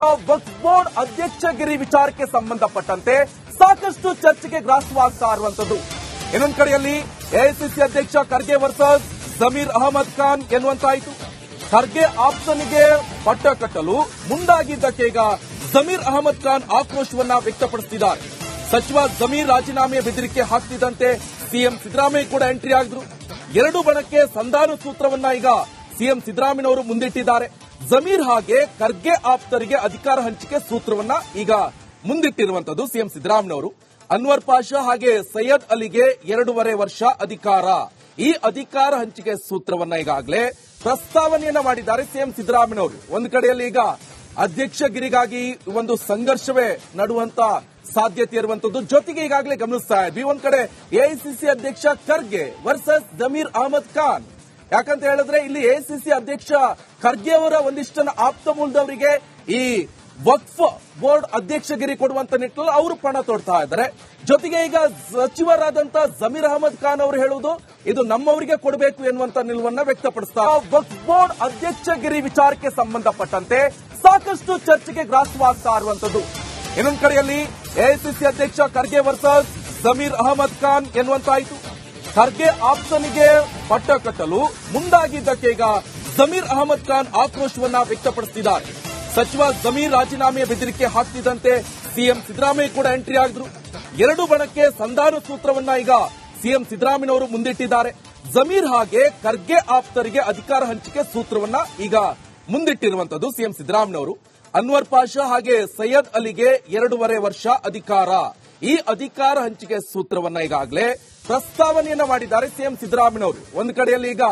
ವಕ್ಫ್ board ಅಧ್ಯಕ್ಷಗಿರಿ ವಿಚಾರಕ್ಕೆ ಸಂಬಂಧಪಟ್ಟಂತೆ ಸಾಕಷ್ಟು ಚರ್ಚೆಗೆ ಗ್ರಾಸವಾಗ್ತಾ ಇರುವಂತದ್ದು. ಇನ್ನೊಂದು ಕಡೆಯಲ್ಲಿ ಎಐಸಿಸಿ ಅಧ್ಯಕ್ಷ ಖರ್ಗೆ ವರ್ಸಸ್ ಜಮೀರ್ ಅಹಮದ್ ಖಾನ್ ಎನ್ನುವಂತಾಯಿತು. ಖರ್ಗೆ ಆಪ್ತನಿಗೆ ಪಟ್ಟ ಕಟ್ಟಲು ಮುಂದಾಗಿದ್ದಕ್ಕೆ ಈಗ ಜಮೀರ್ ಅಹಮದ್ ಖಾನ್ ಆಕ್ರೋಶವನ್ನ ವ್ಯಕ್ತಪಡಿಸುತ್ತಿದ್ದಾರೆ. ಸಚಿವ ಜಮೀರ್ ರಾಜೀನಾಮೆ ಬೆದರಿಕೆ ಹಾಕ್ತಿದ್ದಂತೆ ಸಿಎಂ ಸಿದ್ದರಾಮಯ್ಯ ಕೂಡ ಎಂಟ್ರಿ ಆಗಿದ್ರು. ಎರಡು ಬಣಕ್ಕೆ ಸಂಧಾನ ಸೂತ್ರವನ್ನ ಈಗ ಸಿಎಂ ಸಿದ್ದರಾಮಯ್ಯನವರು ಮುಂದಿಟ್ಟಿದ್ದಾರೆ. ಜಮೀರ್ ಹಾಗೆ ಖರ್ಗೆ ಆಪ್ತರಿಗೆ ಅಧಿಕಾರ ಹಂಚಿಕೆ ಸೂತ್ರವನ್ನ ಈಗ ಮುಂದಿಟ್ಟಿರುವಂತದ್ದು ಸಿಎಂ ಸಿದ್ದರಾಮಯ್ಯನವರು. ಅನ್ವರ್ ಪಾಷಾ ಹಾಗೆ ಸೈಯದ್ ಅಲಿಗೆ 2.5 ವರ್ಷ ಅಧಿಕಾರ. ಈ ಅಧಿಕಾರ ಹಂಚಿಕೆ ಸೂತ್ರವನ್ನ ಈಗಾಗಲೇ ಪ್ರಸ್ತಾವನೆಯನ್ನ ಮಾಡಿದ್ದಾರೆ ಸಿಎಂ ಸಿದ್ದರಾಮಯ್ಯನವರು. ಒಂದು ಕಡೆಯಲ್ಲಿ ಈಗ ಅಧ್ಯಕ್ಷಗಿರಿಗಾಗಿ ಒಂದು ಸಂಘರ್ಷವೇ ನಡುವಂತ ಸಾಧ್ಯತೆ ಇರುವಂತದ್ದು. ಜೊತೆಗೆ ಈಗಾಗಲೇ ಗಮನಿಸ್ತಾ ಇದ್ವಿ, ಒಂದ್ ಕಡೆ ಎಐಸಿಸಿ ಅಧ್ಯಕ್ಷ ಖರ್ಗೆ ವರ್ಸಸ್ ಜಮೀರ್ ಅಹಮದ್ ಖಾನ್. ಯಾಕಂತ ಹೇಳಿದ್ರೆ ಇಲ್ಲಿ ಎಐಸಿಸಿ ಅಧ್ಯಕ್ಷ ಖರ್ಗೆ ಅವರ ಒಂದಿಷ್ಟನ್ನ ಆಪ್ತ ಮೂಲದವರಿಗೆ ಈ ವಕ್ಫ್ ಬೋರ್ಡ್ ಅಧ್ಯಕ್ಷಗಿರಿ ಕೊಡುವಂತ ನಿಟ್ಟಿನಲ್ಲಿ ಅವರು ಪಣ ತೊಡ್ತಾ ಇದ್ದಾರೆ. ಜೊತೆಗೆ ಈಗ ಸಚಿವರಾದಂತ ಜಮೀರ್ ಅಹಮದ್ ಖಾನ್ ಅವರು ಹೇಳುವುದು ಇದು ನಮ್ಮವರಿಗೆ ಕೊಡಬೇಕು ಎನ್ನುವಂತ ನಿಲುವನ್ನ ವ್ಯಕ್ತಪಡಿಸ್ತಾರೆ. ವಕ್ಫ್ ಬೋರ್ಡ್ ಅಧ್ಯಕ್ಷಗಿರಿ ವಿಚಾರಕ್ಕೆ ಸಂಬಂಧಪಟ್ಟಂತೆ ಸಾಕಷ್ಟು ಚರ್ಚೆಗೆ ಗ್ರಾಸವಾಗ್ತಾ ಇರುವಂತದ್ದು. ಇನ್ನೊಂದು ಕಡೆಯಲ್ಲಿ ಎಐಸಿಸಿ ಅಧ್ಯಕ್ಷ ಖರ್ಗೆ ವರ್ಸಸ್ ಜಮೀರ್ ಅಹಮದ್ ಖಾನ್ ಎನ್ನುವಂತಾಯಿತು. ಖರ್ಗೆ ಆಪ್ತನಿಗೆ ಪಟ್ಟ ಕಟ್ಟಲು ಮುಂದಾಗಿದ್ದಕ್ಕೆ ಈಗ ಜಮೀರ್ ಅಹಮದ್ ಖಾನ್ ಆಕ್ರೋಶವನ್ನ ವ್ಯಕ್ತಪಡಿಸುತ್ತಿದ್ದಾರೆ. ಸಚಿವ ಜಮೀರ್ ರಾಜೀನಾಮೆ ಬೆದರಿಕೆ ಹಾಕ್ತಿದ್ದಂತೆ ಸಿಎಂ ಸಿದ್ದರಾಮಯ್ಯ ಕೂಡ ಎಂಟ್ರಿ ಆಗಿದ್ರು. ಎರಡು ಬಣಕ್ಕೆ ಸಂಧಾನ ಸೂತ್ರವನ್ನ ಈಗ ಸಿಎಂ ಸಿದ್ದರಾಮಯ್ಯನವರು ಮುಂದಿಟ್ಟಿದ್ದಾರೆ. ಜಮೀರ್ ಹಾಗೆ ಖರ್ಗೆ ಆಪ್ತರಿಗೆ ಅಧಿಕಾರ ಹಂಚಿಕೆ ಸೂತ್ರವನ್ನ ಈಗ ಮುಂದಿಟ್ಟಿರುವಂತದ್ದು ಸಿಎಂ ಸಿದ್ದರಾಮಯ್ಯನವರು. ಅನ್ವರ್ ಪಾಷಾ ಹಾಗೆ ಸೈಯದ್ ಅಲಿಗೆ 2.5 ವರ್ಷ ಅಧಿಕಾರ. ಈ ಅಧಿಕಾರ ಹಂಚಿಕೆ ಸೂತ್ರವನ್ನ ಈಗಾಗಲೇ ಪ್ರಸ್ತಾವನೆಯನ್ನ ಮಾಡಿದ್ದಾರೆ ಸಿಎಂ ಸಿದ್ದರಾಮಯ್ಯನವರು. ಒಂದು ಕಡೆಯಲ್ಲಿ ಈಗ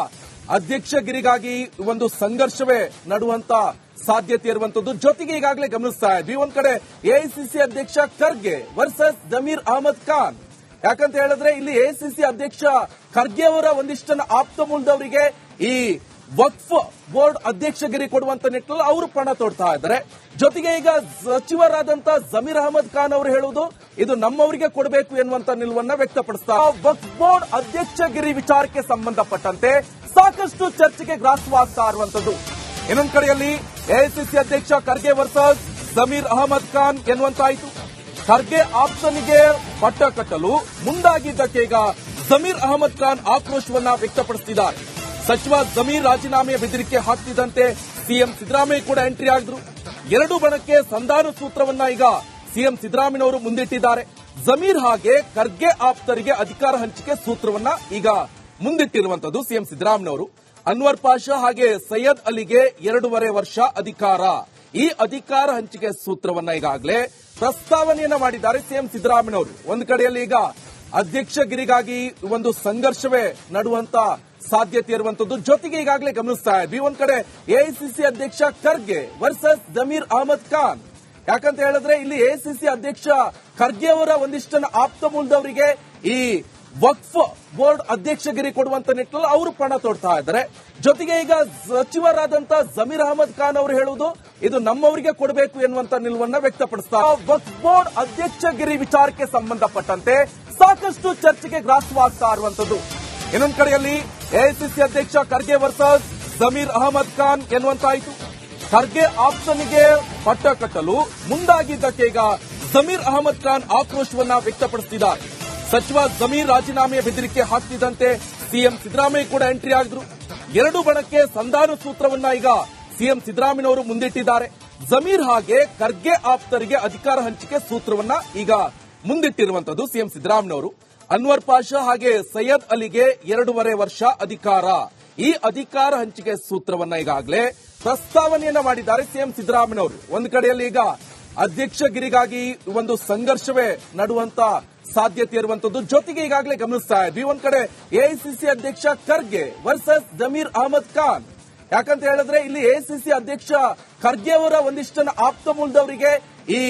ಅಧ್ಯಕ್ಷಗಿರಿಗಾಗಿ ಒಂದು ಸಂಘರ್ಷವೇ ನಡುವಂತ ಸಾಧ್ಯತೆ ಇರುವಂತದ್ದು. ಜೊತೆಗೆ ಈಗಾಗಲೇ ಗಮನಿಸ್ತಾ ಇದ್ವಿ, ಒಂದ್ ಕಡೆ ಎಐಸಿಸಿ ಅಧ್ಯಕ್ಷ ಖರ್ಗೆ ವರ್ಸಸ್ ಜಮೀರ್ ಅಹಮದ್ ಖಾನ್. ಯಾಕಂತ ಹೇಳಿದ್ರೆ ಇಲ್ಲಿ ಎಐಸಿಸಿ ಅಧ್ಯಕ್ಷ ಖರ್ಗೆ ಅವರ ಒಂದಿಷ್ಟನ್ನ ಆಪ್ತ ಮೂಲದವರಿಗೆ ಈ ವಕ್ಫ್ ಬೋರ್ಡ್ ಅಧ್ಯಕ್ಷಗಿರಿ ಕೊಡುವಂತ ನಿಟ್ಟಿನಲ್ಲಿ ಅವರು ಪಣ ತೊಡ್ತಾ ಇದ್ದಾರೆ. ಜೊತೆಗೆ ಈಗ ಸಚಿವರಾದಂತ ಜಮೀರ್ ಅಹಮದ್ ಖಾನ್ ಅವರು ಹೇಳುವುದು ಇದು ನಮ್ಮವರಿಗೆ ಕೊಡಬೇಕು ಎನ್ನುವಂತ ನಿಲುವನ್ನ ವ್ಯಕ್ತಪಡಿಸ್ತಾರೆ. ವಕ್ಫ್ ಬೋರ್ಡ್ ಅಧ್ಯಕ್ಷಗಿರಿ ವಿಚಾರಕ್ಕೆ ಸಂಬಂಧಪಟ್ಟಂತೆ ಸಾಕಷ್ಟು ಚರ್ಚೆಗೆ ಗ್ರಾಸವಾಗ್ತಾ ಇರುವಂತದ್ದು. ಇನ್ನೊಂದು ಕಡೆಯಲ್ಲಿ ಎಐಸಿಸಿ ಅಧ್ಯಕ್ಷ ಖರ್ಗೆ ವರ್ಸಸ್ ಜಮೀರ್ ಅಹಮದ್ ಖಾನ್ ಎನ್ನುವಂತಾಯಿತು. ಖರ್ಗೆ ಆಪ್ತನಿಗೆ ಪಟ್ಟ ಕಟ್ಟಲು ಮುಂದಾಗಿದ್ದಕ್ಕೆ ಈಗ ಜಮೀರ್ ಅಹಮದ್ ಖಾನ್ ಆಕ್ರೋಶವನ್ನ ವ್ಯಕ್ತಪಡಿಸುತ್ತಿದ್ದಾರೆ. ಸಚಿವ ಜಮೀರ್ ರಾಜೀನಾಮೆ ಬೆದರಿಕೆ ಹಾಕ್ತಿದ್ದಂತೆ ಸಿಎಂ ಸಿದ್ದರಾಮಯ್ಯ ಕೂಡ ಎಂಟ್ರಿ ಆಗಿದ್ರು. ಎರಡು ಬಣಕ್ಕೆ ಸಂಧಾನ ಸೂತ್ರವನ್ನ ಈಗ ಸಿಎಂ ಸಿದ್ದರಾಮಯ್ಯನವರು ಮುಂದಿಟ್ಟಿದ್ದಾರೆ. ಜಮೀರ್ ಹಾಗೆ ಖರ್ಗೆ ಆಪ್ತರಿಗೆ ಅಧಿಕಾರ ಹಂಚಿಕೆ ಸೂತ್ರವನ್ನ ಈಗ ಮುಂದಿಟ್ಟಿರುವಂತದ್ದು ಸಿಎಂ ಸಿದ್ದರಾಮಯ್ಯನವರು. ಅನ್ವರ್ ಪಾಷಾ ಹಾಗೆ ಸೈಯದ್ ಅಲಿಗೆ 2.5 ವರ್ಷ ಅಧಿಕಾರ. ಈ ಅಧಿಕಾರ ಹಂಚಿಕೆ ಸೂತ್ರವನ್ನ ಈಗಾಗಲೇ ಪ್ರಸ್ತಾವನೆಯನ್ನ ಮಾಡಿದ್ದಾರೆ ಸಿಎಂ ಸಿದ್ದರಾಮಯ್ಯನವರು. ಒಂದು ಕಡೆಯಲ್ಲಿ ಈಗ ಅಧ್ಯಕ್ಷಗಿರಿಗಾಗಿ ಒಂದು ಸಂಘರ್ಷವೇ ನಡುವಂತ ಸಾಧ್ಯತೆ ಇರುವಂತದ್ದು. ಜೊತೆಗೆ ಈಗಾಗಲೇ ಗಮನಿಸ್ತಾ ಇದ್ವಿ, ಒಂದ್ ಕಡೆ ಎಐಸಿಸಿ ಅಧ್ಯಕ್ಷ ಖರ್ಗೆ ವರ್ಸಸ್ ಜಮೀರ್ ಅಹಮದ್ ಖಾನ್. ಯಾಕಂತ ಹೇಳಿದ್ರೆ ಇಲ್ಲಿ ಎಐಸಿಸಿ ಅಧ್ಯಕ್ಷ ಖರ್ಗೆ ಅವರ ಒಂದಿಷ್ಟನ್ನ ಆಪ್ತ ಮೂಲದವರಿಗೆ ಈ ವಕ್ಫ್ ಬೋರ್ಡ್ ಅಧ್ಯಕ್ಷಗಿರಿ ಕೊಡುವಂತ ನಿಟ್ಟಿನಲ್ಲಿ ಅವರು ಪಣ ತೊಡ್ತಾ ಇದ್ದಾರೆ. ಜೊತೆಗೆ ಈಗ ಸಚಿವರಾದಂತ ಜಮೀರ್ ಅಹಮದ್ ಖಾನ್ ಅವರು ಹೇಳುವುದು ಇದು ನಮ್ಮವರಿಗೆ ಕೊಡಬೇಕು ಎನ್ನುವಂತ ನಿಲುವನ್ನ ವ್ಯಕ್ತಪಡಿಸ್ತಾರೆ. ವಕ್ಫ್ ಬೋರ್ಡ್ ಅಧ್ಯಕ್ಷಗಿರಿ ವಿಚಾರಕ್ಕೆ ಸಂಬಂಧಪಟ್ಟಂತೆ ಸಾಕಷ್ಟು ಚರ್ಚೆಗೆ ಗ್ರಾಸವಾಗ್ತಾ ಇರುವಂತದ್ದು. ಇನ್ನೊಂದು ಕಡೆಯಲ್ಲಿ ಎಐಸಿಸಿ ಅಧ್ಯಕ್ಷ ಖರ್ಗೆ ವರ್ಸಸ್ ಜಮೀರ್ ಅಹಮದ್ ಖಾನ್ ಎನ್ನುವಂತಾಯಿತು. ಖರ್ಗೆ ಆಪ್ತನಿಗೆ ಪಟ್ಟ ಕಟ್ಟಲು ಮುಂದಾಗಿದ್ದಕ್ಕೆ ಈಗ ಜಮೀರ್ ಅಹಮದ್ ಖಾನ್ ಆಕ್ರೋಶವನ್ನ ವ್ಯಕ್ತಪಡಿಸುತ್ತಿದ್ದಾರೆ. ಸಚಿವ ಜಮೀರ್ ರಾಜೀನಾಮೆ ಬೆದರಿಕೆ ಹಾಕ್ತಿದ್ದಂತೆ ಸಿಎಂ ಸಿದ್ದರಾಮಯ್ಯ ಕೂಡ ಎಂಟ್ರಿ ಆಗಿದ್ರು. ಎರಡು ಬಣಕ್ಕೆ ಸಂಧಾನ ಸೂತ್ರವನ್ನ ಈಗ ಸಿಎಂ ಸಿದ್ದರಾಮಯ್ಯನವರು ಮುಂದಿಟ್ಟಿದ್ದಾರೆ. ಜಮೀರ್ ಹಾಗೆ ಖರ್ಗೆ ಆಪ್ತರಿಗೆ ಅಧಿಕಾರ ಹಂಚಿಕೆ ಸೂತ್ರವನ್ನ ಈಗ ಮುಂದಿಟ್ಟಿರುವಂತದ್ದು ಸಿಎಂ ಸಿದ್ದರಾಮಯ್ಯನವರು. ಅನ್ವರ್ ಪಾಷಾ ಹಾಗೆ ಸೈಯದ್ ಅಲಿಗೆ 2.5 ವರ್ಷ ಅಧಿಕಾರ. ಈ ಅಧಿಕಾರ ಹಂಚಿಕೆ ಸೂತ್ರವನ್ನ ಈಗಾಗಲೇ ಪ್ರಸ್ತಾವನೆಯನ್ನ ಮಾಡಿದ್ದಾರೆ ಸಿಎಂ ಸಿದ್ದರಾಮಯ್ಯನವರು. ಒಂದು ಕಡೆಯಲ್ಲಿ ಈಗ ಅಧ್ಯಕ್ಷಗಿರಿಗಾಗಿ ಒಂದು ಸಂಘರ್ಷವೇ ನಡುವಂತ ಸಾಧ್ಯತೆ ಇರುವಂತದ್ದು. ಜೊತೆಗೆ ಈಗಾಗಲೇ ಗಮನಿಸ್ತಾ ಇದ್ವಿ, ಒಂದ್ ಕಡೆ ಎಐಸಿಸಿ ಅಧ್ಯಕ್ಷ ಖರ್ಗೆ ವರ್ಸಸ್ ಜಮೀರ್ ಅಹಮದ್ ಖಾನ್. ಯಾಕಂತ ಹೇಳಿದ್ರೆ ಇಲ್ಲಿ ಎಐಸಿಸಿ ಅಧ್ಯಕ್ಷ ಖರ್ಗೆ ಅವರ ಒಂದಿಷ್ಟನ್ನ ಆಪ್ತ ಮೂಲದವರಿಗೆ ಈ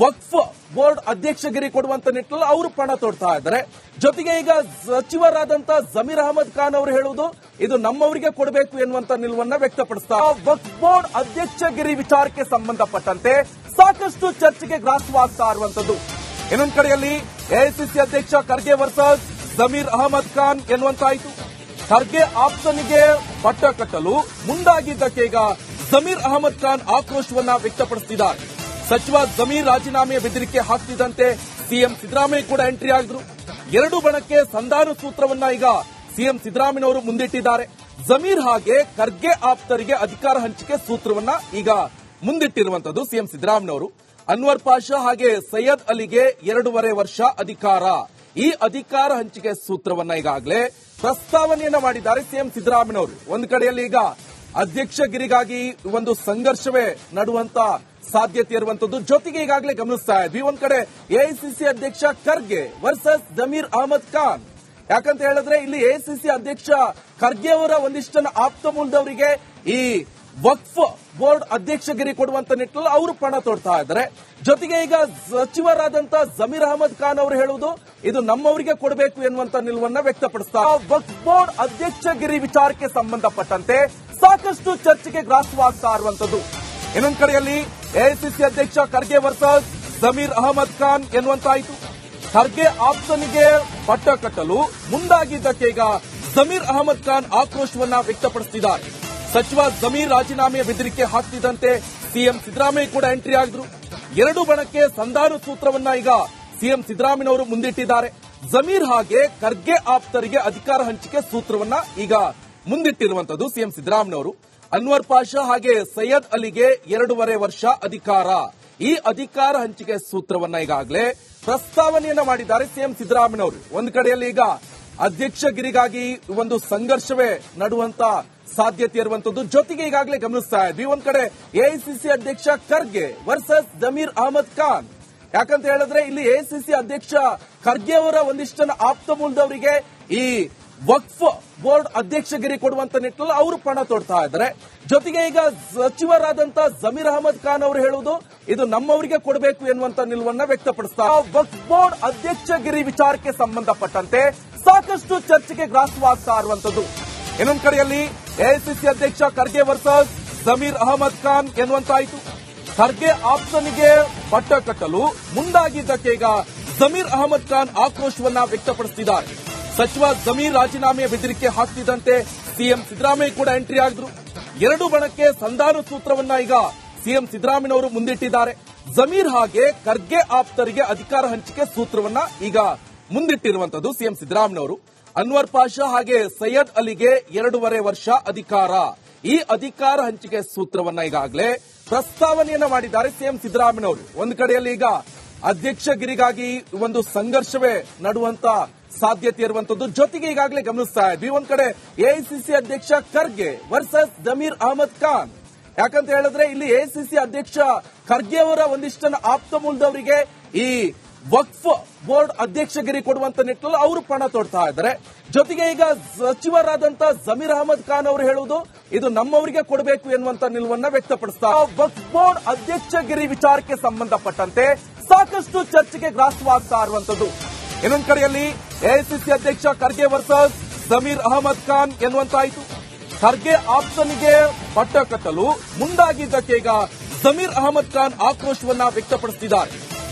ವಕ್ಫ್ ಬೋರ್ಡ್ ಅಧ್ಯಕ್ಷಗಿರಿ ಕೊಡುವಂತ ನಿಟ್ಟಿನಲ್ಲಿ ಅವರು ಪಣ ತೊಡ್ತಾ ಇದ್ದಾರೆ. ಜೊತೆಗೆ ಈಗ ಸಚಿವರಾದಂತ ಜಮೀರ್ ಅಹಮದ್ ಖಾನ್ ಅವರು ಹೇಳುವುದು ಇದು ನಮ್ಮವರಿಗೆ ಕೊಡಬೇಕು ಎನ್ನುವಂತ ನಿಲುವನ್ನ ವ್ಯಕ್ತಪಡಿಸ್ತಾರೆ. ವಕ್ಫ್ ಬೋರ್ಡ್ ಅಧ್ಯಕ್ಷಗಿರಿ ವಿಚಾರಕ್ಕೆ ಸಂಬಂಧಪಟ್ಟಂತೆ ಸಾಕಷ್ಟು ಚರ್ಚೆಗೆ ಗ್ರಾಸವಾಗ್ತಾ ಇರುವಂತದ್ದು. ಇನ್ನೊಂದು ಕಡೆಯಲ್ಲಿ ಎಐಸಿಸಿ ಅಧ್ಯಕ್ಷ ಖರ್ಗೆ ವರ್ಸಸ್ ಜಮೀರ್ ಅಹಮದ್ ಖಾನ್ ಎನ್ನುವಂತಾಯಿತು. ಖರ್ಗೆ ಆಪ್ತನಿಗೆ ಪಟ್ಟ ಕಟ್ಟಲು ಮುಂದಾಗಿದ್ದಕ್ಕೆ ಈಗ ಜಮೀರ್ ಅಹಮದ್ ಖಾನ್ ಆಕ್ರೋಶವನ್ನ ವ್ಯಕ್ತಪಡಿಸಿದ್ದಾರೆ. ಸಚಿವ ಜಮೀರ್ ರಾಜೀನಾಮೆಯ ಬೆದರಿಕೆ ಹಾಕ್ತಿದ್ದಂತೆ ಸಿಎಂ ಸಿದ್ದರಾಮಯ್ಯ ಕೂಡ ಎಂಟ್ರಿ ಆಗಿದ್ರು. ಎರಡು ಬಣಕ್ಕೆ ಸಂಧಾನ ಸೂತ್ರವನ್ನ ಈಗ ಸಿಎಂ ಸಿದ್ದರಾಮಯ್ಯನವರು ಮುಂದಿಟ್ಟಿದ್ದಾರೆ. ಜಮೀರ್ ಹಾಗೆ ಖರ್ಗೆ ಆಪ್ತರಿಗೆ ಅಧಿಕಾರ ಹಂಚಿಕೆ ಸೂತ್ರವನ್ನ ಈಗ ಮುಂದಿಟ್ಟಿರುವಂತದ್ದು ಸಿಎಂ ಸಿದ್ದರಾಮಯ್ಯನವರು. ಅನ್ವರ್ ಪಾಷಾ ಹಾಗೆ ಸೈಯದ್ ಅಲಿಗೆ 2.5 ವರ್ಷ ಅಧಿಕಾರ. ಈ ಅಧಿಕಾರ ಹಂಚಿಕೆ ಸೂತ್ರವನ್ನ ಈಗಾಗಲೇ ಪ್ರಸ್ತಾವನೆಯನ್ನ ಮಾಡಿದ್ದಾರೆ ಸಿಎಂ ಸಿದ್ದರಾಮಯ್ಯನವರು. ಒಂದು ಕಡೆಯಲ್ಲಿ ಈಗ ಅಧ್ಯಕ್ಷಗಿರಿಗಾಗಿ ಒಂದು ಸಂಘರ್ಷವೇ ನಡುವಂತ ಸಾಧ್ಯತೆ ಇರುವಂತದ್ದು. ಜೊತೆಗೆ ಈಗಾಗಲೇ ಗಮನಿಸ್ತಾ ಇದ್ವಿ, ಒಂದ್ ಕಡೆ ಎಐಸಿಸಿ ಅಧ್ಯಕ್ಷ ಖರ್ಗೆ ವರ್ಸಸ್ ಜಮೀರ್ ಅಹಮದ್ ಖಾನ್. ಯಾಕಂತ ಹೇಳಿದ್ರೆ ಇಲ್ಲಿ ಎಐಸಿಸಿ ಅಧ್ಯಕ್ಷ ಖರ್ಗೆ ಅವರ ಒಂದಿಷ್ಟನ್ನ ಆಪ್ತ ಮೂಲದವರಿಗೆ ಈ ವಕ್ಫ್ ಬೋರ್ಡ್ ಅಧ್ಯಕ್ಷಗಿರಿ ಕೊಡುವಂತ ನಿಟ್ಟಿನಲ್ಲಿ ಅವರು ಪಣ ತೊಡ್ತಾ ಇದ್ದಾರೆ. ಜೊತೆಗೆ ಈಗ ಸಚಿವರಾದಂತ ಜಮೀರ್ ಅಹಮದ್ ಖಾನ್ ಅವರು ಹೇಳುವುದು ಇದು ನಮ್ಮವರಿಗೆ ಕೊಡಬೇಕು ಎನ್ನುವಂತ ನಿಲುವನ್ನ ವ್ಯಕ್ತಪಡಿಸ್ತಾರೆ. ವಕ್ಫ್ ಬೋರ್ಡ್ ಅಧ್ಯಕ್ಷಗಿರಿ ವಿಚಾರಕ್ಕೆ ಸಂಬಂಧಪಟ್ಟಂತೆ ಸಾಕಷ್ಟು ಚರ್ಚೆಗೆ ಗ್ರಾಸವಾಗ್ತಾ ಇರುವಂತದ್ದು. ಇನ್ನೊಂದು ಕಡೆಯಲ್ಲಿ ಎಐಸಿಸಿ ಅಧ್ಯಕ್ಷ ಖರ್ಗೆ ವರ್ಸಸ್ ಜಮೀರ್ ಅಹಮದ್ ಖಾನ್ ಎನ್ನುವಂತಾಯಿತು. ಖರ್ಗೆ ಆಪ್ತನಿಗೆ ಪಟ್ಟ ಕಟ್ಟಲು ಮುಂದಾಗಿದ್ದಕ್ಕೆ ಈಗ ಜಮೀರ್ ಅಹಮದ್ ಖಾನ್ ಆಕ್ರೋಶವನ್ನ ವ್ಯಕ್ತಪಡಿಸಿದ್ದಾರೆ. ಸಚಿವ ಜಮೀರ್ ರಾಜೀನಾಮೆಯ ಬೆದರಿಕೆ ಹಾಕ್ತಿದ್ದಂತೆ ಸಿಎಂ ಸಿದ್ದರಾಮಯ್ಯ ಕೂಡ ಎಂಟ್ರಿ ಆಗಿದ್ರು. ಎರಡು ಬಣಕ್ಕೆ ಸಂಧಾನ ಸೂತ್ರವನ್ನ ಈಗ ಸಿಎಂ ಸಿದ್ದರಾಮಯ್ಯನವರು ಮುಂದಿಟ್ಟಿದ್ದಾರೆ. ಜಮೀರ್ ಹಾಗೆ ಖರ್ಗೆ ಆಪ್ತರಿಗೆ ಅಧಿಕಾರ ಹಂಚಿಕೆ ಸೂತ್ರವನ್ನ ಈಗ ಮುಂದಿಟ್ಟಿರುವಂತದ್ದು ಸಿಎಂ ಸಿದ್ದರಾಮಯ್ಯನವರು. ಅನ್ವರ್ ಪಾಷಾ ಹಾಗೆ ಸೈಯದ್ ಅಲಿಗೆ 2.5 ವರ್ಷ ಅಧಿಕಾರ. ಈ ಅಧಿಕಾರ ಹಂಚಿಕೆ ಸೂತ್ರವನ್ನ ಈಗಾಗಲೇ ಪ್ರಸ್ತಾವನೆಯನ್ನ ಮಾಡಿದ್ದಾರೆ ಸಿಎಂ ಸಿದ್ದರಾಮಯ್ಯನವರು. ಒಂದು ಕಡೆಯಲ್ಲಿ ಈಗ ಅಧ್ಯಕ್ಷಗಿರಿಗಾಗಿ ಒಂದು ಸಂಘರ್ಷವೇ ನಡುವಂತ ಸಾಧ್ಯತೆ ಇರುವಂತದ್ದು. ಜೊತೆಗೆ ಈಗಾಗಲೇ ಗಮನಿಸ್ತಾ ಇದ್ವಿ, ಒಂದ್ ಕಡೆ ಎಐಸಿಸಿ ಅಧ್ಯಕ್ಷ ಖರ್ಗೆ ವರ್ಸಸ್ ಜಮೀರ್ ಅಹಮದ್ ಖಾನ್. ಯಾಕಂತ ಹೇಳಿದ್ರೆ ಇಲ್ಲಿ ಎಐಸಿಸಿ ಅಧ್ಯಕ್ಷ ಖರ್ಗೆ ಅವರ ಒಂದಿಷ್ಟನ್ನ ಆಪ್ತ ಮೂಲದವರಿಗೆ ಈ ವಕ್ಫ್ ಬೋರ್ಡ್ ಅಧ್ಯಕ್ಷಗಿರಿ ಕೊಡುವಂತ ನಿಟ್ಟಿನಲ್ಲಿ ಅವರು ಪಣ ತೊಡ್ತಾ ಇದ್ದಾರೆ. ಜೊತೆಗೆ ಈಗ ಸಚಿವರಾದಂತ ಜಮೀರ್ ಅಹಮದ್ ಖಾನ್ ಅವರು ಹೇಳುವುದು ಇದು ನಮ್ಮವರಿಗೆ ಕೊಡಬೇಕು ಎನ್ನುವಂತ ನಿಲುವನ್ನ ವ್ಯಕ್ತಪಡಿಸ್ತಾರೆ. ವಕ್ಫ್ ಬೋರ್ಡ್ ಅಧ್ಯಕ್ಷಗಿರಿ ವಿಚಾರಕ್ಕೆ ಸಂಬಂಧಪಟ್ಟಂತೆ ಸಾಕಷ್ಟು ಚರ್ಚೆಗೆ ಗ್ರಾಸವಾಗ್ತಾ ಇರುವಂತದ್ದು. ಇನ್ನೊಂದು ಕಡೆಯಲ್ಲಿ ಎಐಸಿಸಿ ಅಧ್ಯಕ್ಷ ಖರ್ಗೆ ವರ್ಸಸ್ ಜಮೀರ್ ಅಹಮದ್ ಖಾನ್ ಎನ್ನುವಂತಾಯಿತು. ಖರ್ಗೆ ಆಪ್ತನಿಗೆ ಪಟ್ಟ ಕಟ್ಟಲು ಮುಂದಾಗಿದ್ದಕ್ಕೆ ಈಗ ಜಮೀರ್ ಅಹಮದ್ ಖಾನ್ ಆಕ್ರೋಶವನ್ನ ವ್ಯಕ್ತಪಡಿಸಿದ್ದಾರೆ. ಸಚಿವ ಜಮೀರ್ ರಾಜೀನಾಮೆಯ ಬೆದರಿಕೆ ಹಾಕ್ತಿದ್ದಂತೆ ಸಿಎಂ ಸಿದ್ದರಾಮಯ್ಯ ಕೂಡ ಎಂಟ್ರಿ ಆಗಿದ್ರು. ಎರಡು ಬಣಕ್ಕೆ ಸಂಧಾನ ಸೂತ್ರವನ್ನ ಈಗ ಸಿಎಂ ಸಿದ್ದರಾಮಯ್ಯನವರು ಮುಂದಿಟ್ಟಿದ್ದಾರೆ. ಜಮೀರ್ ಹಾಗೆ ಖರ್ಗೆ ಆಪ್ತರಿಗೆ ಅಧಿಕಾರ ಹಂಚಿಕೆ ಸೂತ್ರವನ್ನ ಈಗ ಮುಂದಿಟ್ಟಿರುವಂತದ್ದು ಸಿಎಂ ಸಿದ್ದರಾಮಯ್ಯನವರು. ಅನ್ವರ್ ಪಾಷಾ ಹಾಗೆ ಸೈಯದ್ ಅಲಿಗೆ 2.5 ವರ್ಷ ಅಧಿಕಾರ. ಈ ಅಧಿಕಾರ ಹಂಚಿಕೆ ಸೂತ್ರವನ್ನ ಈಗಾಗಲೇ ಪ್ರಸ್ತಾವನೆಯನ್ನ ಮಾಡಿದ್ದಾರೆ ಸಿಎಂ ಸಿದ್ದರಾಮಯ್ಯನವರು. ಒಂದು ಕಡೆಯಲ್ಲಿ ಈಗ ಅಧ್ಯಕ್ಷಗಿರಿಗಾಗಿ ಒಂದು ಸಂಘರ್ಷವೇ ನಡುವಂತ ಸಾಧ್ಯತೆ ಇರುವಂತದ್ದು. ಜೊತೆಗೆ ಈಗಾಗಲೇ ಗಮನಿಸ್ತಾ ಇದ್ವಿ, ಒಂದ್ ಕಡೆ ಎಐಸಿಸಿ ಅಧ್ಯಕ್ಷ ಖರ್ಗೆ ವರ್ಸಸ್ ಜಮೀರ್ ಅಹಮದ್ ಖಾನ್. ಯಾಕಂತ ಹೇಳಿದ್ರೆ ಇಲ್ಲಿ ಎಐಸಿಸಿ ಅಧ್ಯಕ್ಷ ಖರ್ಗೆ ಅವರ ಒಂದಿಷ್ಟನ್ನ ಆಪ್ತ ಮೂಲದವರಿಗೆ ಈ ವಕ್ಫ್ ಬೋರ್ಡ್ ಅಧ್ಯಕ್ಷಗಿರಿ ಕೊಡುವಂತ ನಿಟ್ಟಿನಲ್ಲಿ ಅವರು ಪಣ ತೊಡ್ತಾ ಇದ್ದಾರೆ. ಜೊತೆಗೆ ಈಗ ಸಚಿವರಾದಂತ ಜಮೀರ್ ಅಹಮದ್ ಖಾನ್ ಅವರು ಹೇಳುವುದು ಇದು ನಮ್ಮವರಿಗೆ ಕೊಡಬೇಕು ಎನ್ನುವಂತ ನಿಲುವನ್ನ ವ್ಯಕ್ತಪಡಿಸ್ತಾರೆ. ವಕ್ಫ್ ಬೋರ್ಡ್ ಅಧ್ಯಕ್ಷಗಿರಿ ವಿಚಾರಕ್ಕೆ ಸಂಬಂಧಪಟ್ಟಂತೆ ಸಾಕಷ್ಟು ಚರ್ಚೆಗೆ ಗ್ರಾಸವಾಗ್ತಾ ಇರುವಂತದ್ದು. ಇನ್ನೊಂದು ಕಡೆಯಲ್ಲಿ ಎಐಸಿಸಿ ಅಧ್ಯಕ್ಷ ಖರ್ಗೆ ವರ್ಸಸ್ ಜಮೀರ್ ಅಹಮದ್ ಖಾನ್ ಎನ್ನುವಂತಾಯಿತು. ಖರ್ಗೆ ಆಪ್ತನಿಗೆ ಪಟ್ಟ ಕಟ್ಟಲು ಮುಂದಾಗಿದ್ದಕ್ಕೆ ಈಗ ಜಮೀರ್ ಅಹಮದ್ ಖಾನ್ ಆಕ್ರೋಶವನ್ನ ವ್ಯಕ್ತಪಡಿಸಿದ್ದಾರೆ.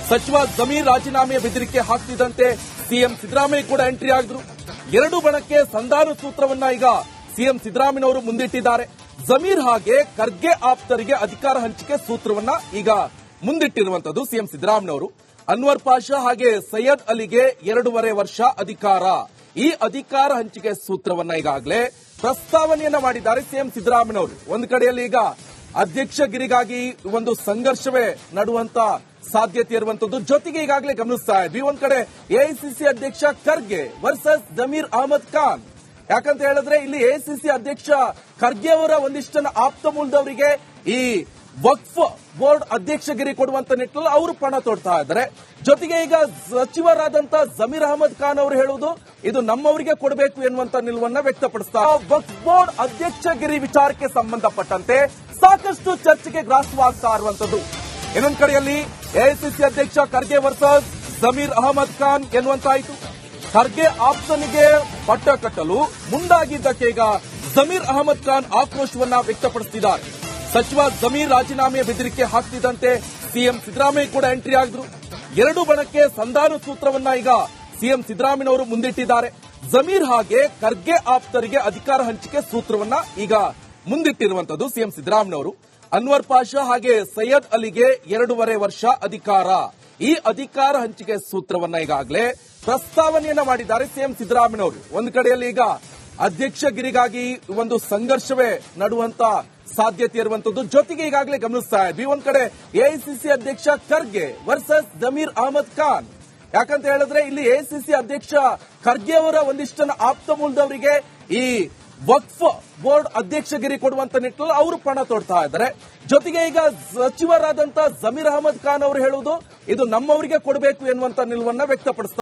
ಸಚಿವ ಜಮೀರ್ ರಾಜೀನಾಮೆಯ ಬೆದರಿಕೆ ಹಾಕ್ತಿದ್ದಂತೆ ಸಿಎಂ ಸಿದ್ದರಾಮಯ್ಯ ಕೂಡ ಎಂಟ್ರಿ ಆಗಿದ್ರು. ಎರಡು ಬಣಕ್ಕೆ ಸಂಧಾನ ಸೂತ್ರವನ್ನ ಈಗ ಸಿಎಂ ಸಿದ್ದರಾಮಯ್ಯನವರು ಮುಂದಿಟ್ಟಿದ್ದಾರೆ. ಜಮೀರ್ ಹಾಗೆ ಖರ್ಗೆ ಆಪ್ತರಿಗೆ ಅಧಿಕಾರ ಹಂಚಿಕೆ ಸೂತ್ರವನ್ನ ಈಗ ಮುಂದಿಟ್ಟಿರುವಂತದ್ದು ಸಿಎಂ ಸಿದ್ದರಾಮಯ್ಯನವರು. ಅನ್ವರ್ ಪಾಷಾ ಹಾಗೆ ಸೈಯದ್ ಅಲಿಗೆ 2.5 ವರ್ಷ ಅಧಿಕಾರ. ಈ ಅಧಿಕಾರ ಹಂಚಿಕೆ ಸೂತ್ರವನ್ನ ಈಗಾಗಲೇ ಪ್ರಸ್ತಾವನೆಯನ್ನ ಮಾಡಿದ್ದಾರೆ ಸಿಎಂ ಸಿದ್ದರಾಮಯ್ಯನವರು. ಒಂದು ಕಡೆಯಲ್ಲಿ ಈಗ ಅಧ್ಯಕ್ಷಗಿರಿಗಾಗಿ ಒಂದು ಸಂಘರ್ಷವೇ ನಡುವಂತ ಸಾಧ್ಯತೆ ಇರುವಂತದ್ದು. ಜೊತೆಗೆ ಈಗಾಗಲೇ ಗಮನಿಸ್ತಾ ಇದ್ವಿ, ಒಂದ್ ಕಡೆ ಎಐಸಿಸಿ ಅಧ್ಯಕ್ಷ ಖರ್ಗೆ ವರ್ಸಸ್ ಜಮೀರ್ ಅಹಮದ್ ಖಾನ್. ಯಾಕಂತ ಹೇಳಿದ್ರೆ ಇಲ್ಲಿ ಎಐಸಿಸಿ ಅಧ್ಯಕ್ಷ ಖರ್ಗೆ ಅವರ ಒಂದಿಷ್ಟನ್ನ ಆಪ್ತ ಮೂಲದವರಿಗೆ ಈ ವಕ್ಫ್ ಬೋರ್ಡ್ ಅಧ್ಯಕ್ಷಗಿರಿ ಕೊಡುವಂತ ನಿಟ್ಟಿನಲ್ಲಿ ಅವರು ಪಣ ತೊಡ್ತಾ ಇದ್ದಾರೆ. ಜೊತೆಗೆ ಈಗ ಸಚಿವರಾದಂತ ಜಮೀರ್ ಅಹಮದ್ ಖಾನ್ ಅವರು ಹೇಳುವುದು ಇದು ನಮ್ಮವರಿಗೆ ಕೊಡಬೇಕು ಎನ್ನುವಂತ ನಿಲುವನ್ನ ವ್ಯಕ್ತಪಡಿಸ್ತಾರೆ. ವಕ್ಫ್ ಬೋರ್ಡ್ ಅಧ್ಯಕ್ಷಗಿರಿ ವಿಚಾರಕ್ಕೆ ಸಂಬಂಧಪಟ್ಟಂತೆ ಸಾಕಷ್ಟು ಚರ್ಚೆಗೆ ಗ್ರಾಸವಾಗ್ತಾ ಇರುವಂತದ್ದು. ಇನ್ನೊಂದು ಕಡೆಯಲ್ಲಿ ಎಐಸಿಸಿ ಅಧ್ಯಕ್ಷ ಖರ್ಗೆ ವರ್ಸಸ್ ಜಮೀರ್ ಅಹಮದ್ ಖಾನ್ ಎನ್ನುವಂತಾಯಿತು. ಖರ್ಗೆ ಆಪ್ತನಿಗೆ ಪಟ್ಟ ಕಟ್ಟಲು ಮುಂದಾಗಿದ್ದಕ್ಕೆ ಈಗ ಜಮೀರ್ ಅಹಮದ್ ಖಾನ್ ಆಕ್ರೋಶವನ್ನ ವ್ಯಕ್ತಪಡಿಸಿದ್ದಾರೆ. ಸಚಿವ ಜಮೀರ್ ರಾಜೀನಾಮೆಯ ಬೆದರಿಕೆ ಹಾಕ್ತಿದ್ದಂತೆ ಸಿಎಂ ಸಿದ್ದರಾಮಯ್ಯ ಕೂಡ ಎಂಟ್ರಿ ಆಗಿದ್ರು. ಎರಡು ಬಣಕ್ಕೆ ಸಂಧಾನ ಸೂತ್ರವನ್ನ ಈಗ ಸಿಎಂ ಸಿದ್ದರಾಮಯ್ಯನವರು ಮುಂದಿಟ್ಟಿದ್ದಾರೆ. ಜಮೀರ್ ಹಾಗೆ ಖರ್ಗೆ ಆಪ್ತರಿಗೆ ಅಧಿಕಾರ ಹಂಚಿಕೆ ಸೂತ್ರವನ್ನ ಈಗ ಮುಂದಿಟ್ಟಿರುವಂತದ್ದು ಸಿಎಂ ಸಿದ್ದರಾಮಯ್ಯನವರು. ಅನ್ವರ್ ಪಾಷಾ ಹಾಗೆ ಸೈಯದ್ ಅಲಿಗೆ 2.5 ವರ್ಷ ಅಧಿಕಾರ. ಈ ಅಧಿಕಾರ ಹಂಚಿಕೆ ಸೂತ್ರವನ್ನ ಈಗಾಗಲೇ ಪ್ರಸ್ತಾವನೆಯನ್ನ ಮಾಡಿದ್ದಾರೆ ಸಿಎಂ ಸಿದ್ದರಾಮಯ್ಯನವರು. ಒಂದು ಕಡೆಯಲ್ಲಿ ಈಗ ಅಧ್ಯಕ್ಷಗಿರಿಗಾಗಿ ಒಂದು ಸಂಘರ್ಷವೇ ನಡುವಂತ ಸಾಧ್ಯತೆ ಇರುವಂತದ್ದು. ಜೊತೆಗೆ ಈಗಾಗಲೇ ಗಮನಿಸ್ತಾ ಇದ್ವಿ, ಒಂದ್ ಕಡೆ ಎಐಸಿಸಿ ಅಧ್ಯಕ್ಷ ಖರ್ಗೆ ವರ್ಸಸ್ ಜಮೀರ್ ಅಹಮದ್ ಖಾನ್. ಯಾಕಂತ ಹೇಳಿದ್ರೆ ಇಲ್ಲಿ ಎಐಸಿಸಿ ಅಧ್ಯಕ್ಷ ಖರ್ಗೆ ಅವರ ಒಂದಿಷ್ಟನ್ನ ಆಪ್ತ ಮೂಲದವರಿಗೆ ಈ ವಕ್ಫ್ ಬೋರ್ಡ್ ಅಧ್ಯಕ್ಷಗಿರಿ ಕೊಡುವಂತ ನಿಟ್ಟಿನಲ್ಲಿ ಅವರು ಪಣ ತೊಡ್ತಾ ಇದ್ದಾರೆ. ಜೊತೆಗೆ ಈಗ ಸಚಿವರಾದಂತಹ ಜಮೀರ್ ಅಹಮದ್ ಖಾನ್ ಅವರು ಹೇಳುವುದು ಇದು ನಮ್ಮವರಿಗೆ ಕೊಡಬೇಕು ಎನ್ನುವಂತ ನಿಲುವನ್ನ ವ್ಯಕ್ತಪಡಿಸ್ತಾರೆ.